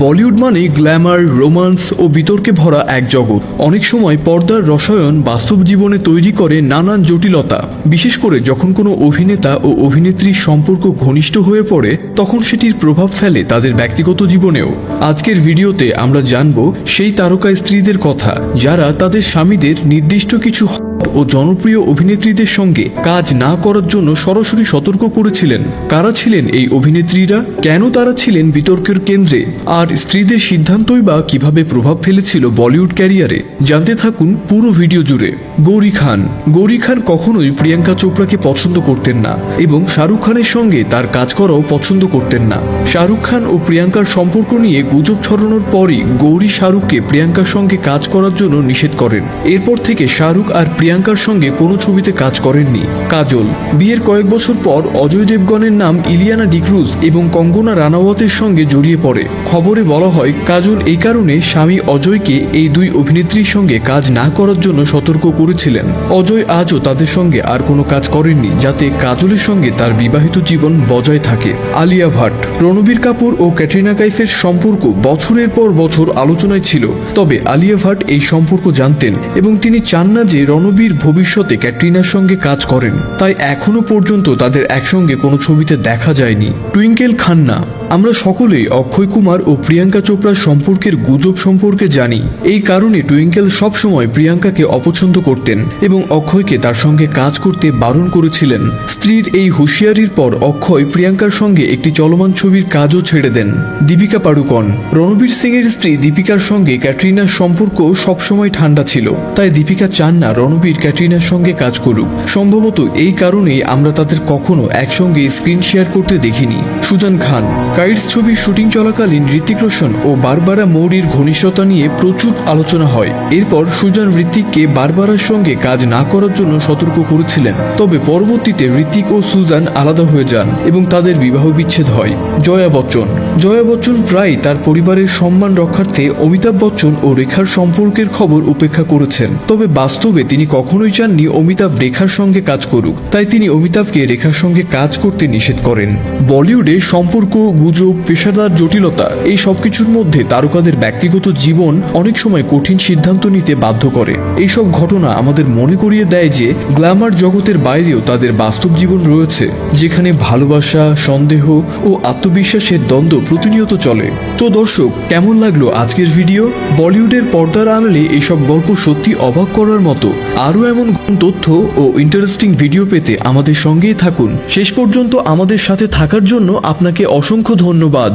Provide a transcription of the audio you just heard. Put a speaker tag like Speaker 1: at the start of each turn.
Speaker 1: বলিউড মানে Glamour, romance ও বিতর্কে ভরা এক জগৎ। অনেক সময় পর্দার রসায়ন বাস্তব জীবনে তৈরি করে নানান জটিলতা। বিশেষ করে যখন কোনো অভিনেতা ও অভিনেত্রীর সম্পর্ক ঘনিষ্ঠ হয়ে পড়ে, তখন সেটির প্রভাব ফেলে তাদের ব্যক্তিগত জীবনেও। আজকের ভিডিওতে আমরা জানব সেই তারকা স্ত্রীদের কথা যারা তাদের স্বামীদের নির্দিষ্ট কিছু ও জনপ্রিয় অভিনেত্রীদের সঙ্গে কাজ না করার জন্য সরাসরি সতর্ক করেছিলেন। কারা ছিলেন এই অভিনেত্রীরা, কেন তারা ছিলেন বিতর্কের কেন্দ্রে, আর স্ত্রীদের সিদ্ধান্তই বা কিভাবে প্রভাব ফেলেছিল বলিউড ক্যারিয়ারে? জানতে থাকুন পুরো ভিডিও জুড়ে। গৌরী খান কখনোই প্রিয়াঙ্কা চোপড়াকে পছন্দ করতেন না এবং শাহরুখ খানের সঙ্গে তার কাজ করাও পছন্দ করতেন না। শাহরুখ খান ও প্রিয়াঙ্কার সম্পর্ক নিয়ে গুজব ছড়ানোর পরই গৌরী শাহরুখকে প্রিয়াঙ্কার সঙ্গে কাজ করার জন্য নিষেধ করেন। এরপর থেকে শাহরুখ আর প্রিয়াঙ্কার সঙ্গে কোনো ছবিতে কাজ করেননি। কাজল বিয়ের কয়েক বছর পর অজয় দেবগনের নাম ইলিয়ানা ডিক্রুজ এবং কঙ্গনা রানাওয়াতের সঙ্গে জড়িয়ে পড়ে। খবরে বলা হয় কাজল এই কারণে স্বামী অজয়কে এই দুই অভিনেত্রীর সঙ্গে কাজ না করার জন্য সতর্ক করেছিলেন। অজয় আজও তাদের সঙ্গে আর কোনো কাজ করেননি, যাতে কাজলের সঙ্গে তার বিবাহিত জীবন বজায় থাকে। আলিয়া ভাট, রণবীর কাপুর ও ক্যাটরিনা কাইফের সম্পর্ক বছরের পর বছর আলোচনায় ছিল। তবে আলিয়া ভাট এই সম্পর্ক জানতেন এবং তিনি চান না যে রণবীর ভবিষ্যতে ক্যাটরিনার সঙ্গে কাজ করেন, তাই এখনো পর্যন্ত তাদের একসঙ্গে কোনো ছবিতে দেখা যায়নি। টুইঙ্কেল খান্না, আমরা সকলেই অক্ষয় কুমার ও প্রিয়াঙ্কা চোপড়ার সম্পর্কের গুজব সম্পর্কে জানি। এই কারণে টুইঙ্কেল সবসময় প্রিয়াঙ্কাকে অপছন্দ করতেন এবং অক্ষয়কে তার সঙ্গে কাজ করতে বারণ করেছিলেন। স্ত্রীর এই হুঁশিয়ারির পর অক্ষয় প্রিয়াঙ্কার সঙ্গে একটি চলমান ছবির কাজও ছেড়ে দেন। দীপিকা পাড়ুকোন, রণবীর সিং এর স্ত্রী দীপিকার সঙ্গে ক্যাটরিনার সম্পর্ক সবসময় ঠান্ডা ছিল, তাই দীপিকা চান না রণবীর ক্যাটরিনার সঙ্গে কাজ করুক। সম্ভবত এই কারণেই আমরা তাদের কখনো একসঙ্গে স্ক্রিন শেয়ার করতে দেখিনি। সুজান খান, কাইটস ছবির শুটিং চলাকালীন ঋত্বিক রোশন ও বারবারা মৌরির ঘনিষ্ঠতা নিয়ে প্রচুর আলোচনা হয়। এরপর সুজান ঋত্বিককে বারবারার সঙ্গে কাজ না করার জন্য সতর্ক করেছিলেন। তবে পরবর্তীতে ঋত্বিক ও সুজান আলাদা হয়ে যান এবং তাদের বিবাহ বিচ্ছেদ হয়। জয়া বচ্চন প্রায় তার পরিবারের সম্মান রক্ষার্থে অমিতাভ বচ্চন ও রেখার সম্পর্কের খবর উপেক্ষা করেছেন। তবে বাস্তবে তিনি কখনোই চাননি অমিতাভ রেখার সঙ্গে কাজ করুক, তাই তিনি অমিতাভকে রেখার সঙ্গে কাজ করতে নিষেধ করেন। বলিউডে সম্পর্ক, গুজব, পেশাদার জটিলতা, এই সবকিছুর মধ্যে তারকাদের ব্যক্তিগত জীবন অনেক সময় কঠিন সিদ্ধান্ত নিতে বাধ্য করে। এইসব ঘটনা আমাদের মনে করিয়ে দেয় যে গ্ল্যামার জগতের বাইরেও তাদের বাস্তব জীবন রয়েছে, যেখানে ভালোবাসা, সন্দেহ ও আত্মবিশ্বাসের দ্বন্দ্ব প্রতিনিয়ত চলে। তো দর্শক, কেমন লাগলো আজকের ভিডিও? বলিউডের পর্দার আড়ালে এইসব গল্প সত্যি অবাক করার মতো। আরও এমন তথ্য ও ইন্টারেস্টিং ভিডিও পেতে আমাদের সঙ্গেই থাকুন। শেষ পর্যন্ত আমাদের সাথে থাকার জন্য আপনাকে অসংখ্য ধন্যবাদ।